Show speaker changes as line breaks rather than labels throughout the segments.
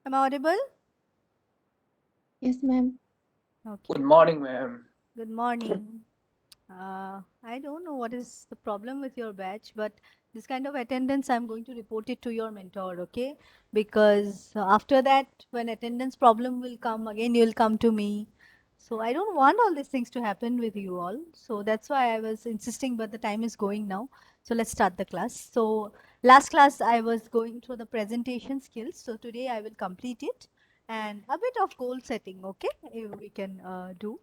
Am I audible?
Yes, ma'am.
Okay.
Good morning, ma'am.
Good morning. I don't know what is the problem with your batch, but this kind of attendance, I'm going to report it to your mentor, okay? Because after that, when attendance problem will come, again, you'll come to me. So I don't want all these things to happen with you all. So that's why I was insisting, but the time is going now. So let's start the class. So last class, I was going through the presentation skills. So today I will complete it and a bit of goal setting, okay? If we can do.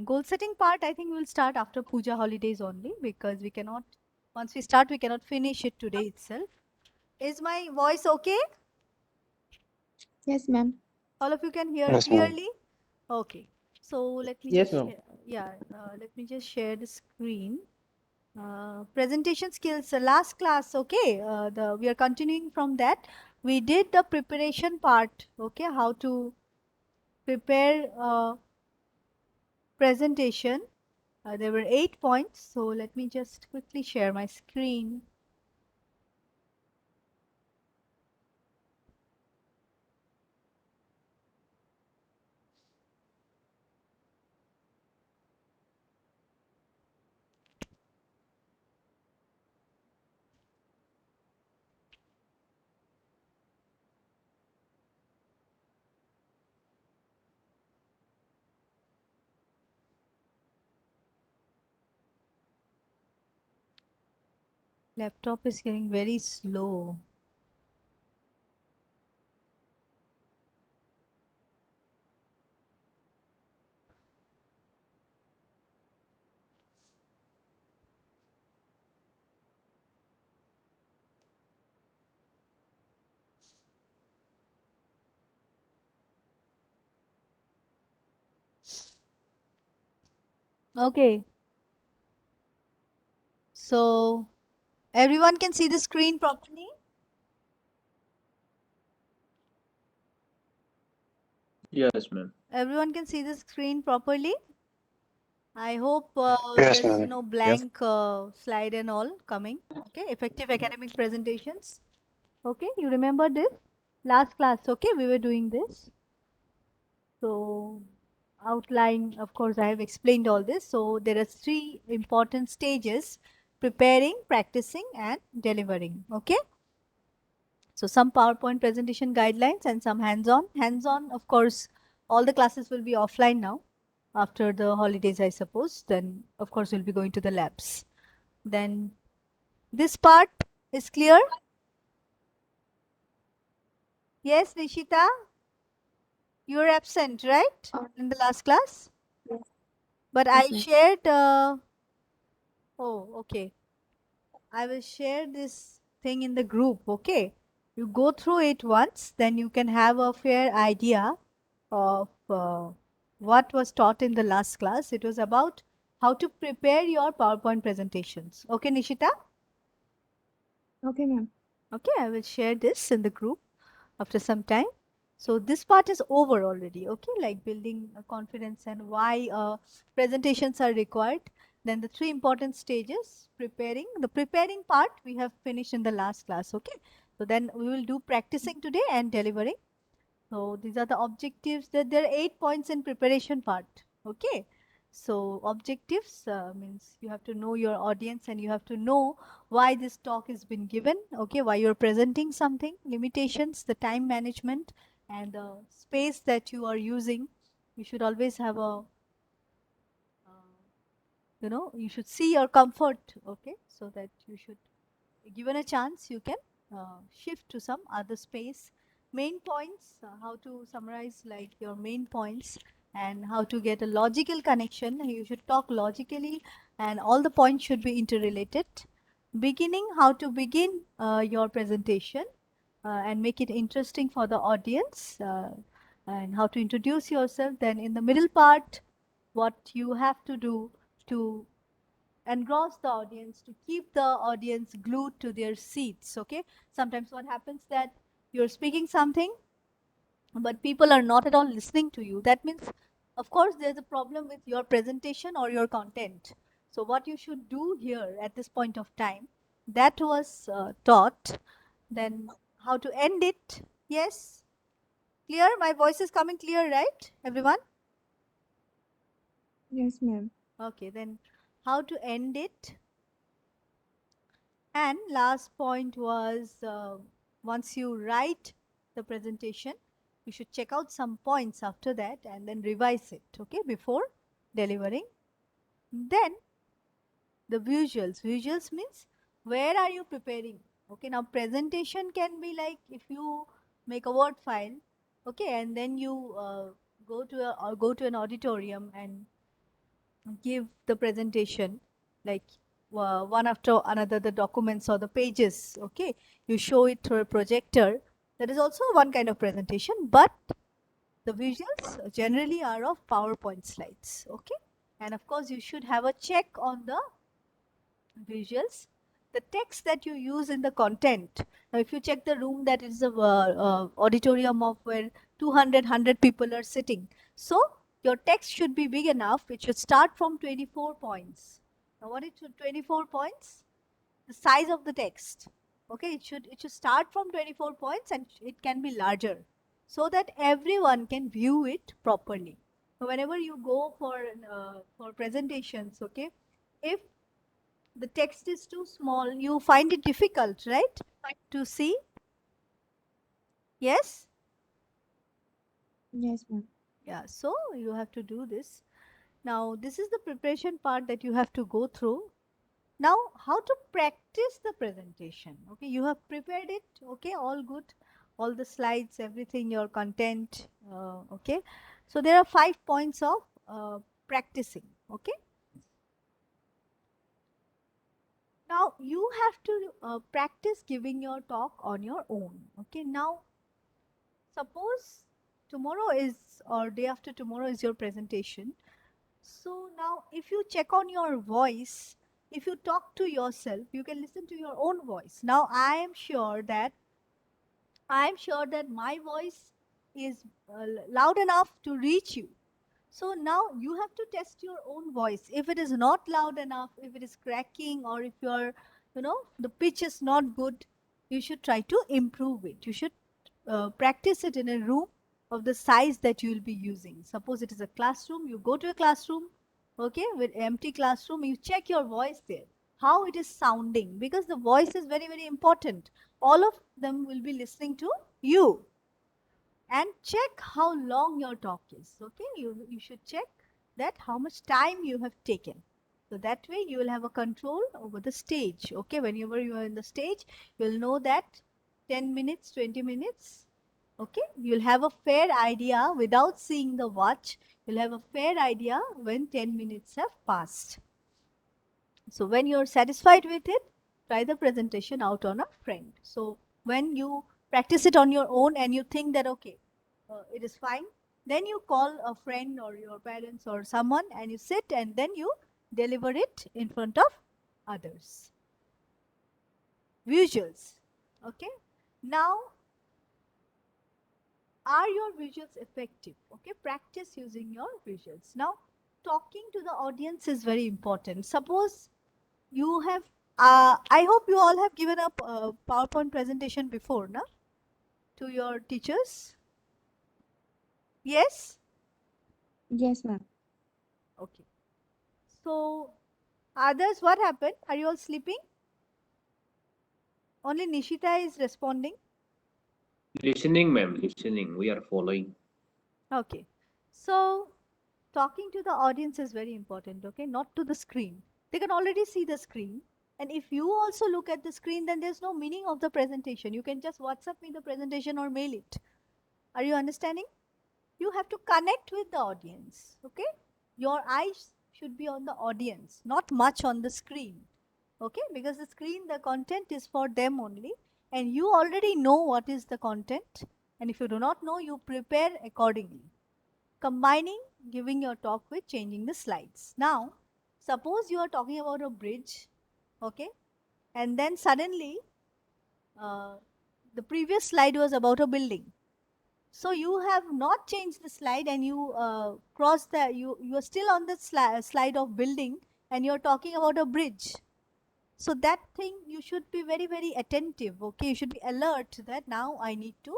Goal setting part, I think we'll start after puja holidays only because we cannot, once we start, we cannot finish it today itself. Is my voice okay?
Yes, ma'am.
All of you can hear
Yes, ma'am.
clearly? Okay. So let me
Yes,
just
ma'am.
share, yeah, let me just share the screen. Presentation skills, last class, okay. We are continuing from that. We did the preparation part, okay, how to prepare presentation. There were 8 points, so let me just quickly share my screen. Laptop is getting very slow. Okay, so everyone can see the screen properly?
Yes, ma'am.
Everyone can see the screen properly? I hope
Yes,
there's
ma'am.
no
Yes.
blank slide and all coming. Okay, effective academic presentations. Okay, you remember this? Last class, okay, we were doing this. So, outline, of course, I have explained all this. So, there are three important stages: preparing, practicing, and delivering. Okay. So some PowerPoint presentation guidelines and some hands-on. Hands-on, of course, all the classes will be offline now after the holidays, I suppose. Then, of course, we'll be going to the labs. Then this part is clear? Yes, Nishita, you were absent, right?
Oh,
In the last class?
yes,
But
yes,
I
ma'am.
shared, oh, okay. I will share this thing in the group, okay? You go through it once, then you can have a fair idea of what was taught in the last class. It was about how to prepare your PowerPoint presentations. Okay, Nishita?
Okay, ma'am.
Okay, I will share this in the group after some time. So this part is over already, okay? Like building a confidence and why presentations are required. Then the three important stages, preparing. The preparing part we have finished in the last class, okay? So then we will do practicing today and delivering. So these are the objectives. That there are 8 points in preparation part. Okay. So objectives means you have to know your audience and you have to know why this talk has been given. Okay, why you're presenting something. Limitations, the time management, and the space that you are using. You should always have a you should see your comfort. Okay, so that you should, given a chance, you can shift to some other space. Main points, how to summarize like your main points and how to get a logical connection. You should talk logically and all the points should be interrelated. Beginning, how to begin your presentation and make it interesting for the audience, and how to introduce yourself. Then in the middle part, what you have to do to engross the audience, to keep the audience glued to their seats. Okay, sometimes what happens that you're speaking something but people are not at all listening to you. That means, of course, there's a problem with your presentation or your content. So what you should do here at this point of time, that was taught. Then how to end it. Yes, Clear? My voice is coming clear, right, everyone?
Yes, ma'am.
Okay, then how to end it? And last point was once you write the presentation, you should check out some points after that and then revise it, okay, before delivering. Then the visuals. Visuals means where are you preparing? Okay, now presentation can be like if you make a Word file, okay, and then you go to an auditorium and give the presentation like one after another the documents or the pages, okay, you show it through a projector. That is also one kind of presentation, but the visuals generally are of PowerPoint slides, okay. And of course you should have a check on the visuals, the text that you use in the content. Now if you check the room, that is a auditorium of where 200 people are sitting, so your text should be big enough. It should start from 24 points. Now what is 24 points? The size of the text, okay. It should start from 24 points and it can be larger so that everyone can view it properly. So whenever you go for presentations, okay, if the text is too small, you find it difficult, right, to see? Yes?
Yes, ma'am.
Yeah, so you have to do this. Now, this is the preparation part that you have to go through. Now, how to practice the presentation? Okay, you have prepared it, okay, all good, all the slides, everything, your content, okay. So, there are 5 points of practicing, okay. Now, you have to practice giving your talk on your own, okay. Now, suppose tomorrow is or day after tomorrow is your presentation. So now if you check on your voice, if you talk to yourself, you can listen to your own voice. Now I am sure that my voice is loud enough to reach you. So now you have to test your own voice. If it is not loud enough, if it is cracking, or if the pitch is not good, you should try to improve it. You should practice it in a room of the size that you will be using. Suppose it is a classroom, you go to a classroom, okay, with empty classroom, you check your voice there, how it is sounding, because the voice is very, very important. All of them will be listening to you, and check how long your talk is, okay. You should check that how much time you have taken, so that way you will have a control over the stage, okay. Whenever you are in the stage, you'll know that 10 minutes, 20 minutes, okay, you'll have a fair idea without seeing the watch. You'll have a fair idea when 10 minutes have passed. So when you're satisfied with it, try the presentation out on a friend. So when you practice it on your own and you think that, okay, it is fine, then you call a friend or your parents or someone and you sit and then you deliver it in front of others. Visuals. Okay. Now, are your visuals effective? Okay. Practice using your visuals. Now, talking to the audience is very important. Suppose you have, I hope you all have given up a PowerPoint presentation before, na? To your teachers? Yes?
Yes, ma'am.
Okay. So, others, what happened? Are you all sleeping? Only Nishita is responding.
Listening, ma'am. Listening. We are following.
Okay. So, talking to the audience is very important, okay? Not to the screen. They can already see the screen. And if you also look at the screen, then there's no meaning of the presentation. You can just WhatsApp me the presentation or mail it. Are you understanding? You have to connect with the audience, okay. Your eyes should be on the audience, not much on the screen, okay, because the screen, the content is for them only, and you already know what is the content, and if you do not know, you prepare accordingly, combining giving your talk with changing the slides. Now suppose you are talking about a bridge, okay, and then suddenly uh, the previous slide was about a building. So you have not changed the slide and you cross the, you are still on the slide of building and you're talking about a bridge. So that thing you should be very, very attentive, okay. You should be alert that now I need to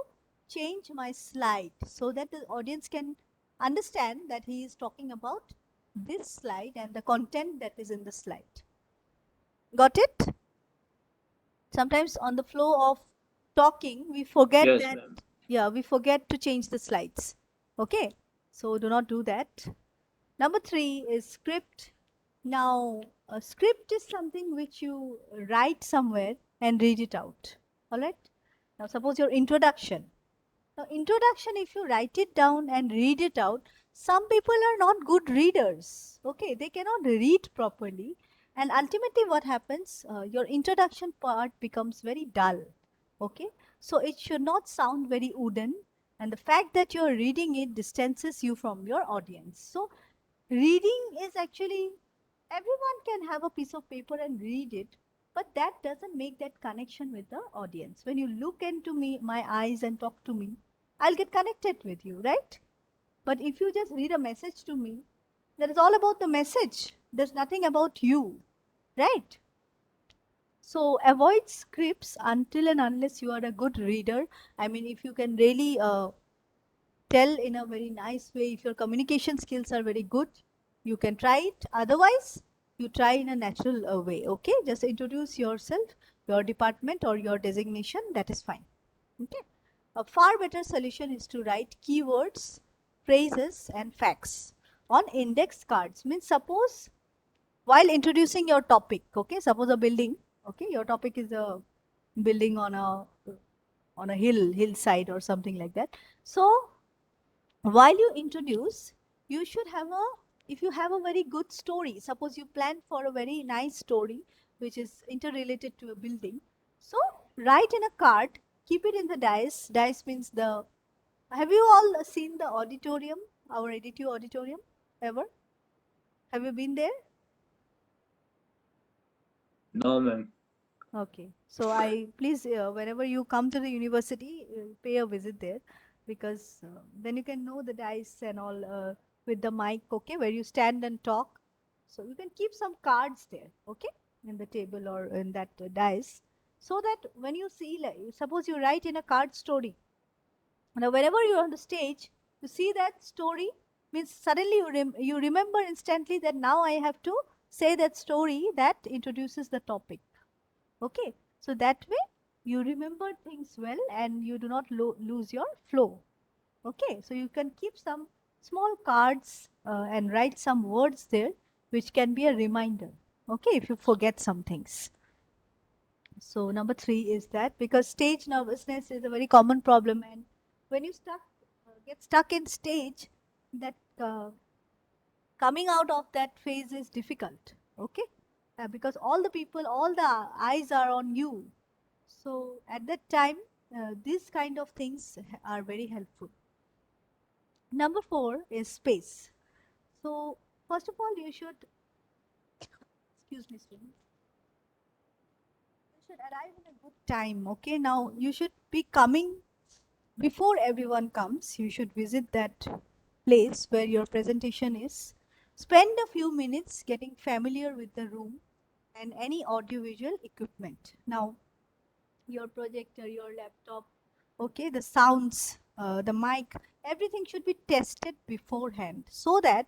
change my slide so that the audience can understand that he is talking about this slide and the content that is in the slide. Got it? Sometimes on the flow of talking, we forget
Yes,
that,
ma'am.
yeah, we forget to change the slides. Okay, so do not do that. Number 3 is script. Now, a script is something which you write somewhere and read it out. All right. Now, suppose your introduction. Now, introduction, if you write it down and read it out, some people are not good readers. Okay, they cannot read properly. And ultimately, what happens? Your introduction part becomes very dull. Okay, so it should not sound very wooden. And the fact that you are reading it distances you from your audience. So, reading is actually, everyone can have a piece of paper and read it, but that doesn't make that connection with the audience. When you look into me, my eyes, and talk to me, I'll get connected with you, right? But if you just read a message to me, that is all about the message. There's nothing about you, right? So avoid scripts until and unless you are a good reader. I mean, if you can really tell in a very nice way, if your communication skills are very good, you can try it. Otherwise, you try in a natural way. Okay, just introduce yourself, your department, or your designation. That is fine. Okay. A far better solution is to write keywords, phrases, and facts on index cards. Means, suppose while introducing your topic, okay, suppose a building, okay, your topic is a building on a hillside or something like that. So while you introduce, you should have a, if you have a very good story, suppose you plan for a very nice story which is interrelated to a building, so write in a card, keep it in the dais means the, have you all seen the auditorium, our ADTU auditorium, ever? Have you been there?
No, ma'am.
Okay, so I please, whenever you come to the university, pay a visit there, because then you can know the dice and all, with the mic, okay, where you stand and talk. So you can keep some cards there, okay, in the table or in that dice, so that when you see, like, suppose you write in a card story. Now, whenever you're on the stage, you see that story, means suddenly you remember instantly that now I have to say that story that introduces the topic. Okay, so that way you remember things well and you do not lose your flow. Okay, so you can keep some small cards and write some words there which can be a reminder. Okay, if you forget some things. So number 3 is that, because stage nervousness is a very common problem, and when you get stuck in stage, that coming out of that phase is difficult. Okay, because all the people, all the eyes are on you. So at that time, these kind of things are very helpful. Number 4 is space. So first of all, you should, excuse me, student, you should arrive in a good time. Okay, now you should be coming before everyone comes. You should visit that place where your presentation is. Spend a few minutes getting familiar with the room and any audiovisual equipment. Now, your projector, your laptop, okay, the sounds, the mic, everything should be tested beforehand, so that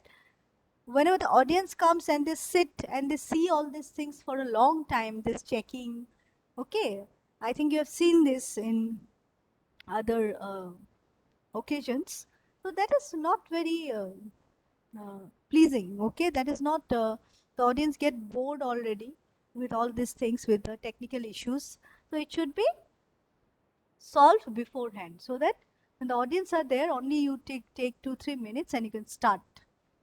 whenever the audience comes and they sit and they see all these things for a long time, this checking, okay, I think you have seen this in other occasions. So that is not very pleasing. Okay, that is not, the audience get bored already with all these things, with the technical issues. So it should be solved beforehand, so that when the audience are there, only you take 2-3 minutes and you can start.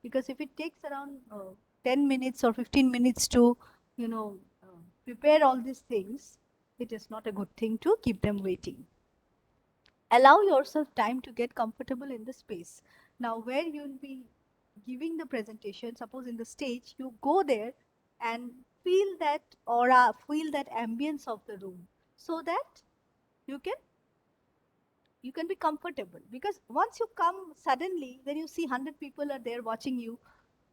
Because if it takes around 10 minutes or 15 minutes to, you know, prepare all these things, it is not a good thing to keep them waiting. Allow yourself time to get comfortable in the space. Now, where you'll be giving the presentation, suppose in the stage, you go there and feel that aura, feel that ambience of the room, so that you can be comfortable. Because once you come suddenly, then you see 100 people are there watching you,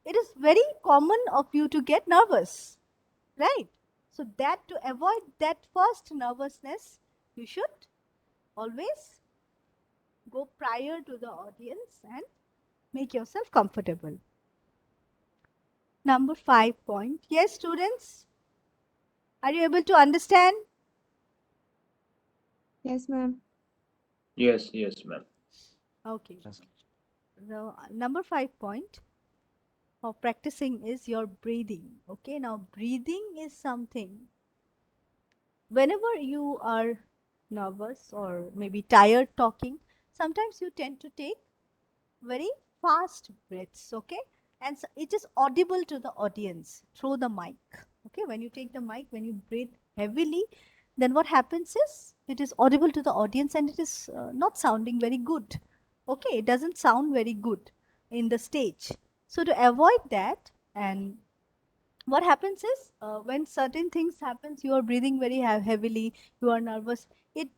it is very common of you to get nervous, right? So that, to avoid that first nervousness, you should always go prior to the audience and make yourself comfortable. Number 5 point. Yes, students, are you able to understand?
Yes, ma'am.
Yes, yes, ma'am.
Okay. The number 5 point of practicing is your breathing. Okay, now breathing is something. Whenever you are nervous or maybe tired talking, sometimes you tend to take very fast breaths, okay? And so it is audible to the audience through the mic, okay? When you take the mic, when you breathe heavily, then what happens is it is audible to the audience and it is not sounding very good, okay? It doesn't sound very good in the stage. So to avoid that, and what happens is when certain things happens, you are breathing very heavily, you are nervous,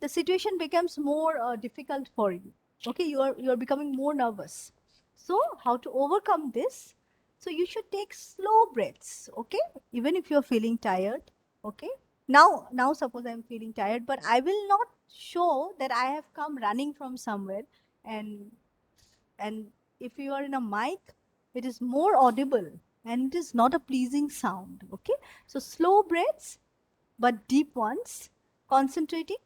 the situation becomes more difficult for you, okay? You are becoming more nervous. So how to overcome this? So you should take slow breaths, okay? Even if you're feeling tired, okay? Now suppose I'm feeling tired, but I will not show that I have come running from somewhere. And and if you are in a mic, it is more audible and it is not a pleasing sound, okay? So slow breaths but deep ones, concentrating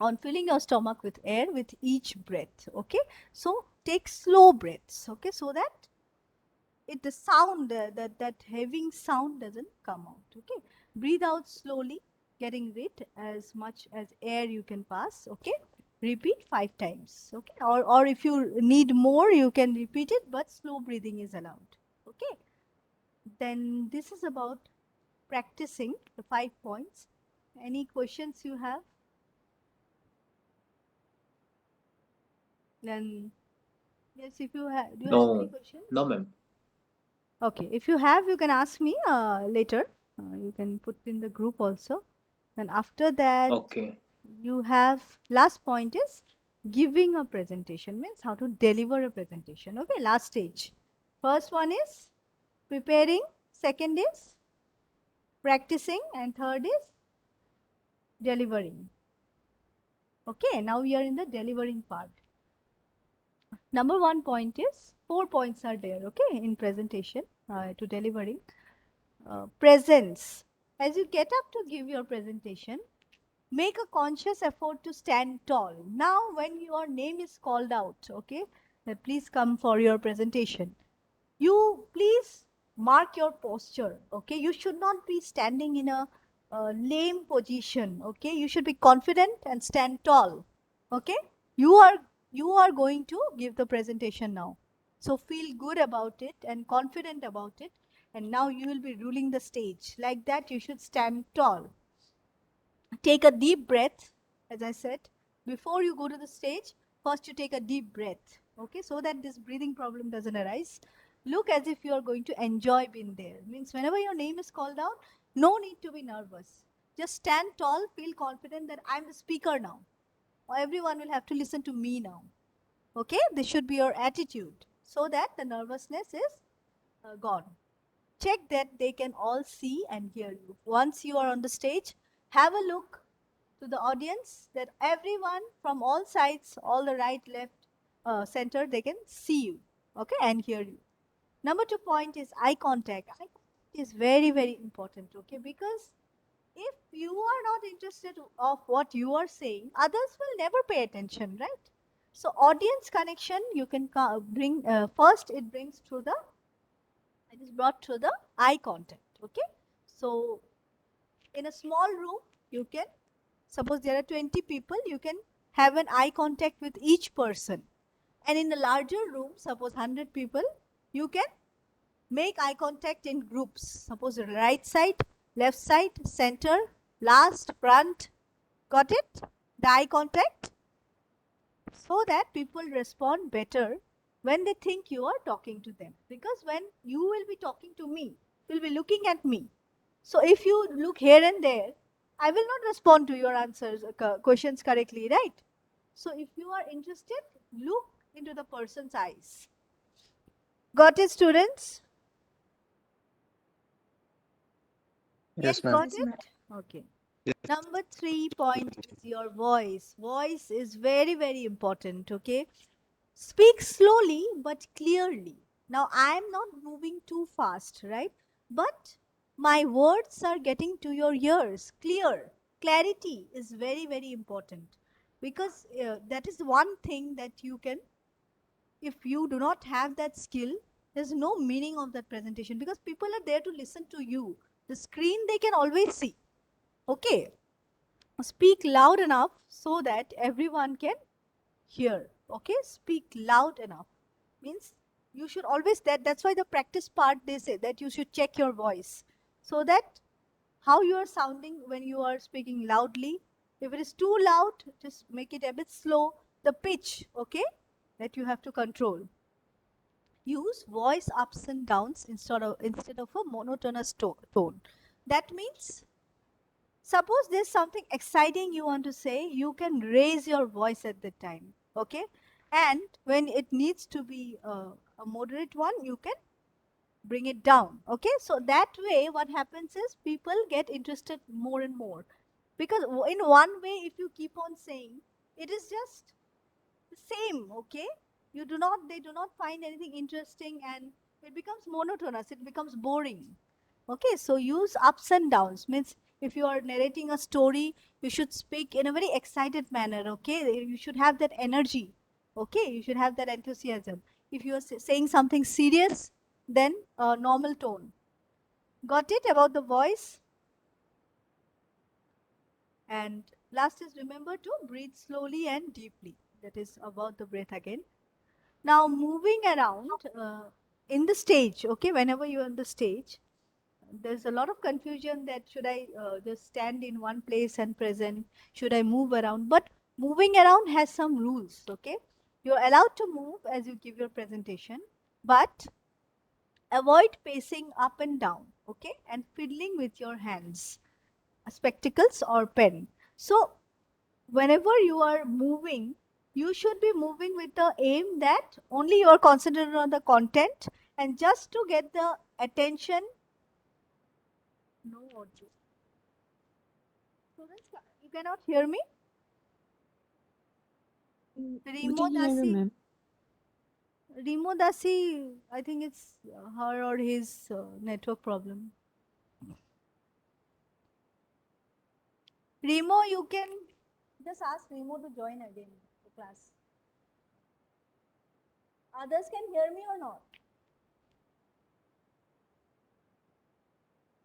on filling your stomach with air with each breath, okay? So take slow breaths, okay, so that the sound, that having sound doesn't come out, okay? Breathe out slowly, getting rid as much as air you can pass, okay? Repeat 5 times, okay? Or if you need more, you can repeat it, but slow breathing is allowed, okay? Then this is about practicing the 5 points. Any questions you have? Then, yes, if you have, do you have any
No,
questions?
no, ma'am.
Okay, if you have, you can ask me later. You can put in the group also. Then after that,
Okay.
you have last point is giving a presentation, means how to deliver a presentation. Okay, last stage. First one is preparing, second is practicing, and third is delivering. Okay, now we are in the delivering part. Number 1 point is 4 points are there, okay, in presentation to delivering. Presence. As you get up to give your presentation, make a conscious effort to stand tall. Now, when your name is called out, okay, please come for your presentation. You please mark your posture, okay? You should not be standing in a lame position, okay? You should be confident and stand tall, okay? You are you are going to give the presentation now, so feel good about it and confident about it. And now you will be ruling the stage like that. You should stand tall. Take a deep breath, as I said, before you go to the stage. First you take a deep breath, okay, so that this breathing problem doesn't arise. Look as if you are going to enjoy being there, means whenever your name is called out, no need to be nervous. Just stand tall, feel confident that I'm the speaker now, or everyone will have to listen to me now, okay? This should be your attitude, so that the nervousness is gone. Check that they can all see and hear you. Once you are on the stage, have a look to the audience, that everyone from all sides, all the right, left, center, they can see you, okay, and hear you. Number 2 point is eye contact. Eye contact is very, very important, okay, because if you are not interested of what you are saying, others will never pay attention, right? So audience connection you can bring first. It is brought through the eye contact, okay? So in a small room, you can, suppose there are 20 people, you can have an eye contact with each person. And in a larger room, suppose 100 people, you can make eye contact in groups. Suppose right side, left side, center, last, front. Got it? The eye contact? So that people respond better when they think you are talking to them. Because when you will be talking to me, you will be looking at me. So if you look here and there, I will not respond to your answers, questions correctly, right? So if you are interested, look into the person's eyes. Got it, students?
Yes,
Yes,
ma'am.
got
Yes,
it?
ma'am.
Okay. Number 3 point is your voice. Voice is very, very important. Okay. Speak slowly but clearly. Now, I am not moving too fast, right? But my words are getting to your ears. Clear. Clarity is very, very important because that is one thing that you can, if you do not have that skill, there's no meaning of that presentation because people are there to listen to you. The screen they can always see. Okay. Speak loud enough so that everyone can hear. Okay. Speak loud enough means you should always, that's why the practice part they say that you should check your voice so that how you are sounding when you are speaking loudly. If it is too loud, just make it a bit slow. The pitch, okay, that you have to control. Use voice ups and downs instead of a monotonous tone. That means suppose there's something exciting you want to say, you can raise your voice at the time, okay? And when it needs to be a moderate one, you can bring it down, okay? So that way, what happens is people get interested more and more. Because in one way, if you keep on saying, it is just the same, okay? They do not find anything interesting and it becomes monotonous, it becomes boring. Okay, so use ups and downs. Means if you are narrating a story, you should speak in a very excited manner. Okay, you should have that energy. Okay, you should have that enthusiasm. If you are saying something serious, then a normal tone. Got it about the voice? And last is remember to breathe slowly and deeply. That is about the breath again. Now moving around in the stage. Okay, whenever you are on the stage, there's a lot of confusion that should I just stand in one place and present, should I move around, but moving around has some rules. Okay, you're allowed to move as you give your presentation, but avoid pacing up and down, okay, and fiddling with your hands, spectacles or pen. So whenever you are moving, you should be moving with the aim that only you are concentrated on the content and just to get the attention. No audio. Students, you cannot hear me?
We
Remo
can hear you,
Dasi,
ma'am.
Remo Dasi, I think it's her or his network problem. Remo, you can just ask Remo to join again the class. Others can hear me or not?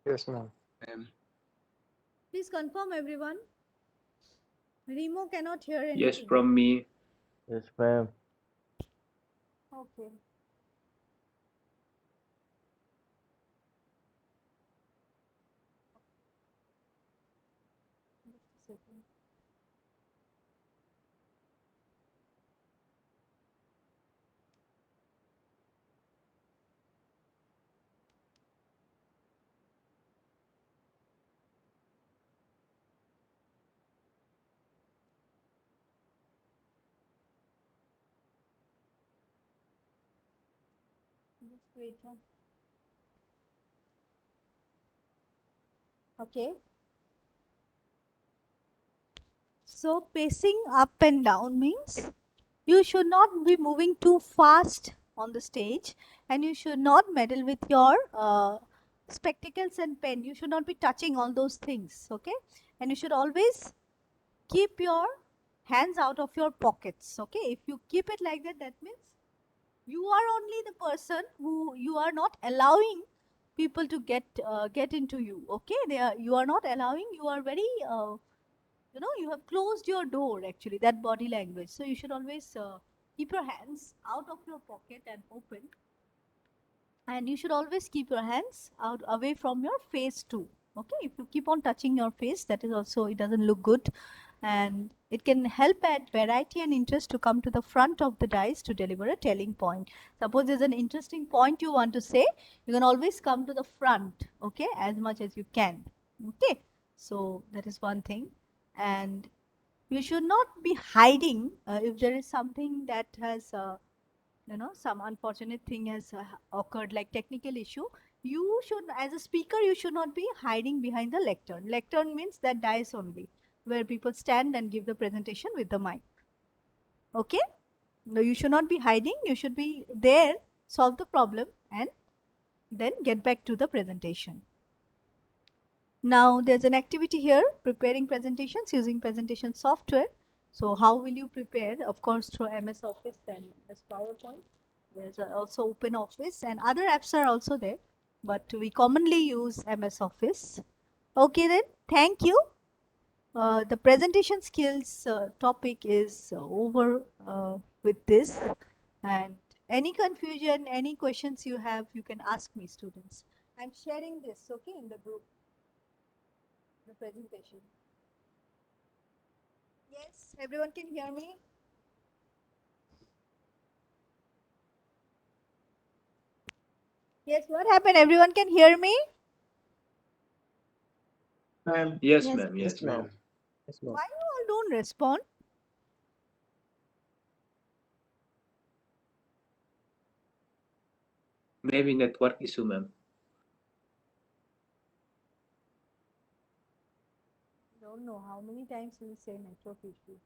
Yes, ma'am.
Please confirm everyone. Remo cannot hear anything.
Yes, from me.
Yes, ma'am.
Okay. Just a second. Just wait. Okay. So pacing up and down means you should not be moving too fast on the stage and you should not meddle with your spectacles and pen. You should not be touching all those things, okay? And you should always keep your hands out of your pockets, okay? If you keep it like that, that means you are only the person who you are not allowing people to get into you, okay? You are not allowing, you are very you have closed your door, actually, that body language. So you should always keep your hands out of your pocket and open, and you should always keep your hands out away from your face too. Okay, if you keep on touching your face, that is also, it doesn't look good, and it can help add variety and interest to come to the front of the dice to deliver a telling point. Suppose there's an interesting point you want to say, you can always come to the front, okay, as much as you can. Okay, so that is one thing. And you should not be hiding if there is something that has some unfortunate thing has occurred, like technical issue. you should, as a speaker, you should not be hiding behind the lectern. Lectern means that dais only, where people stand and give the presentation with the mic. Okay? No, you should not be hiding. You should be there, solve the problem, and then get back to the presentation. Now, there's an activity here, preparing presentations using presentation software. So how will you prepare? Of course, through MS Office and MS PowerPoint. There's also Open Office and other apps are also there, but we commonly use MS Office. Okay then, thank you. The presentation skills topic is over with this, and any confusion, any questions you have, you can ask me, students. I'm sharing this, okay, in the group, the presentation. Yes, everyone can hear me? Yes, what happened? Everyone can hear me?
Ma'am.
Yes,
Yes.
ma'am. Yes, ma'am.
Yes, ma'am.
Why you all don't respond?
Maybe network issue, ma'am.
Don't know how many times we say network issue.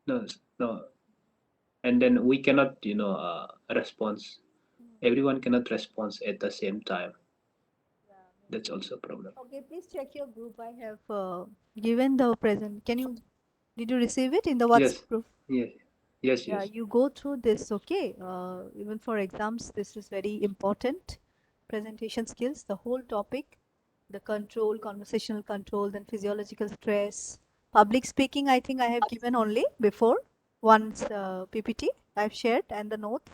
No, no. And then we cannot, respond. Everyone cannot respond at the same time.
Yeah,
That's also a problem.
okay, please check your group. I have given the present. Did you receive it in the WhatsApp
Yes,
group?
yes, yes,
Yeah,
yes.
you go through this, okay? Even for exams, this is very important. Presentation skills, the whole topic, the control, conversational control, then physiological stress. Public speaking, I think I have given only before. Once PPT I've shared and the notes.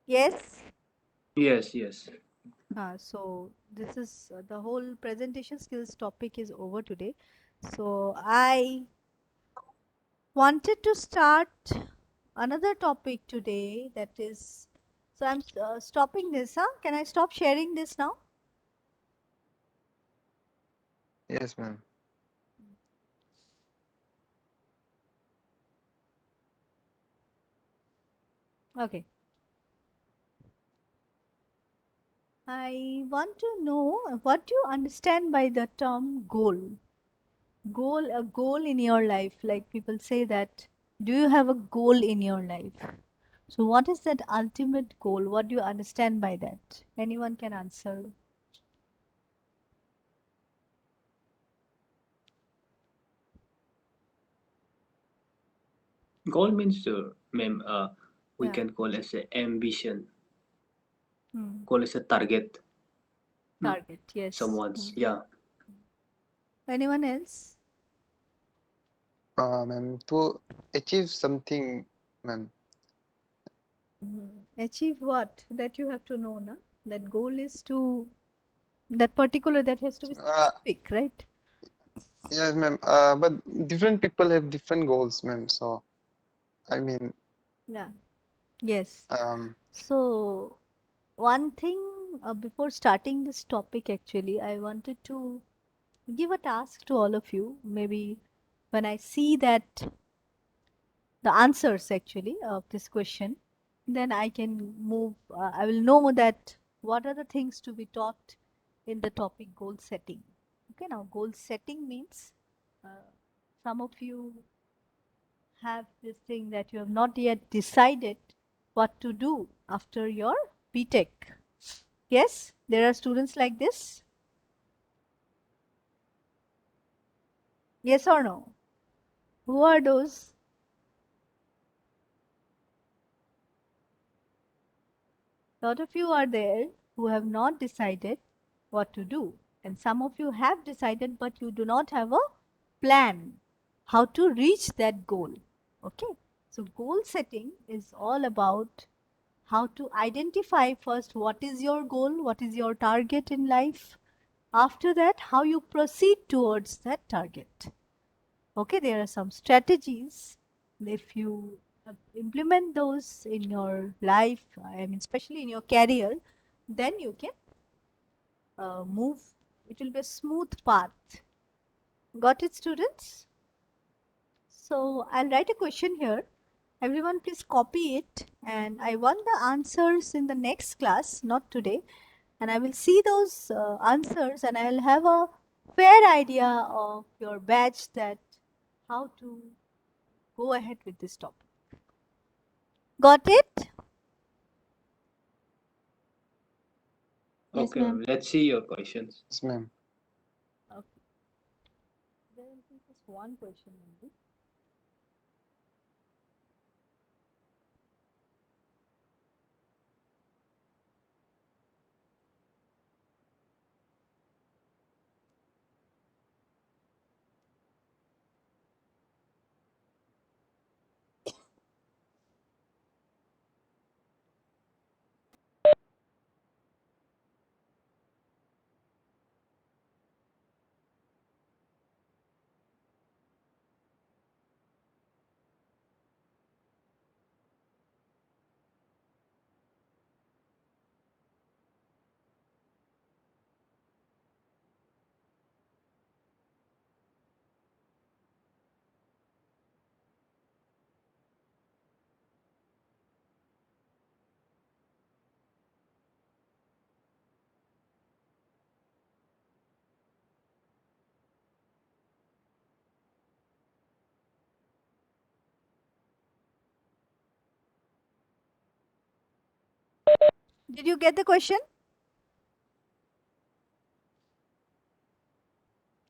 Yes.
Yes, yes.
So this is the whole presentation skills topic is over today. So I wanted to start another topic today, that is, so I'm stopping this, huh? Can I stop sharing this now?
Yes, ma'am.
Okay. I want to know what you understand by the term goal. Goal, a goal in your life. Like people say that, do you have a goal in your life? So what is that ultimate goal? What do you understand by that? Anyone can answer.
Goal means, ma'am, we
Yeah.
can call as a ambition,
Hmm.
call as a target.
Target, yes.
Someone's,
Hmm.
yeah.
Anyone else?
Ma'am, to achieve something, ma'am.
Achieve what? That you have to know, na? That goal is to, that particular, that has to be
Uh,
specific, right?
yes, ma'am. But different people have different goals, ma'am. So, I mean,
Yeah. Yes.
um,
So, one thing before starting this topic, actually, I wanted to give a task to all of you. Maybe when I see that the answers actually of this question, then I can move, I will know that what are the things to be taught in the topic goal setting. Okay, now goal setting means some of you have this thing that you have not yet decided what to do after your BTech. Yes, there are students like this. Yes or no? Who are those? Lot of you are there who have not decided what to do, and some of you have decided, but you do not have a plan how to reach that goal. Okay, so goal setting is all about how to identify first what is your goal, what is your target in life. After that, how you proceed towards that target. Okay, there are some strategies. If you implement those in your life, I mean, especially in your career, then you can move. It will be a smooth path. Got it, students? So I'll write a question here, Everyone please copy it, and I want the answers in the next class, not today. And I will see those answers, and I will have a fair idea of your batch that how to go ahead with this topic. Got it?
Yes,
Okay,
ma'am.
ma'am. Let's see your questions.
Yes, ma'am.
Okay. There will be just one question only. Did you get the question?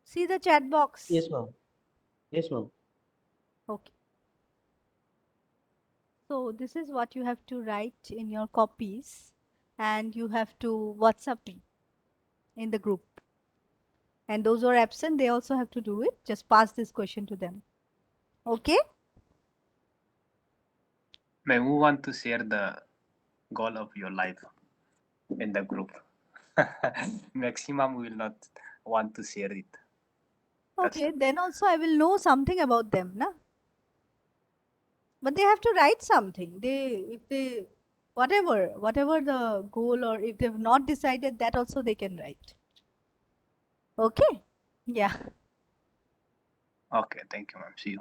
See the chat box.
Yes, ma'am. Yes, ma'am.
Okay. So this is what you have to write in your copies, and you have to WhatsApp me in the group. And those who are absent, they also have to do it. Just pass this question to them. Okay?
Ma'am, who want to share the goal of your life in the group? Maximum will not want to share it. That's
Okay, then also I will know something about them, na? But they have to write something. If they, whatever the goal, or if they've not decided, that also they can write. Okay? Yeah.
okay. Thank you, ma'am. See you.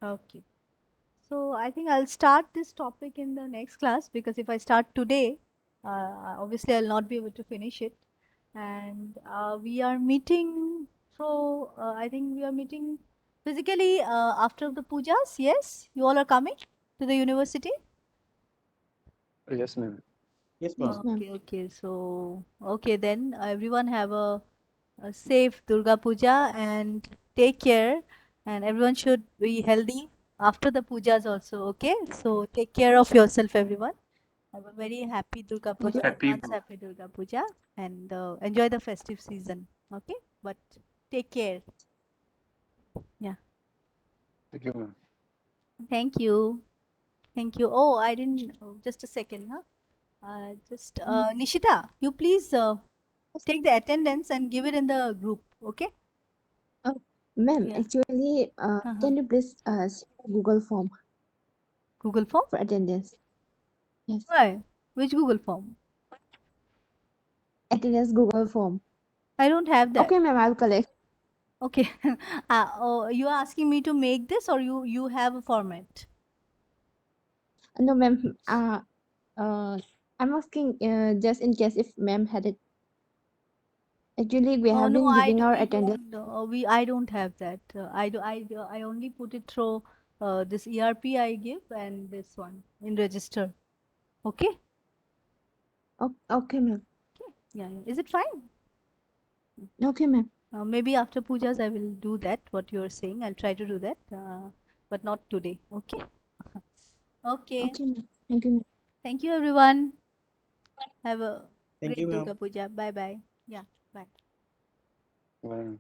Okay. So I think I'll start this topic in the next class, because if I start today, obviously I'll not be able to finish it. And we are meeting. So I think we are meeting physically after the pujas. Yes, you all are coming to the university.
Yes, ma'am.
Yes,
Yes,
ma'am.
ma'am.
Okay, okay. So okay, then everyone have a safe Durga Puja and take care. And everyone should be healthy after the pujas also. Okay, so take care of yourself, everyone. Have a very happy Durga Puja,
Happy
advance happy Durga Puja, and enjoy the festive season. Okay, but take care. Yeah,
Thank you, ma'am.
thank you, thank you. Oh, I didn't. Oh, just a second, huh? Just Nishita, you please take the attendance and give it in the group. Okay?
Ma'am,
Yeah.
actually, can you please share Google form
Google Form?
for attendance? Yes,
Why? Which Google Form?
attendance Google form.
I don't have that.
Okay, ma'am, I'll collect.
Okay. Oh, you are asking me to make this, or you have a format?
No, ma'am. I'm asking just in case if ma'am had it. Actually, we
Oh
have
no,
been
I
giving
do.
our
We
attendance.
don't. I don't have that. I only put it through this ERP I give, and this one in register. Okay?
Okay, ma'am.
Yeah. Is it fine?
Okay, ma'am.
Maybe after pujas I will do that. What you are saying, I'll try to do that, but not today. Okay? Okay.
Okay, ma'am. Thank you, ma'am.
Thank you, everyone. Have a
Thank
great
you, ma'am.
Durga Puja. Bye bye. Yeah. Bye.
Ma'am.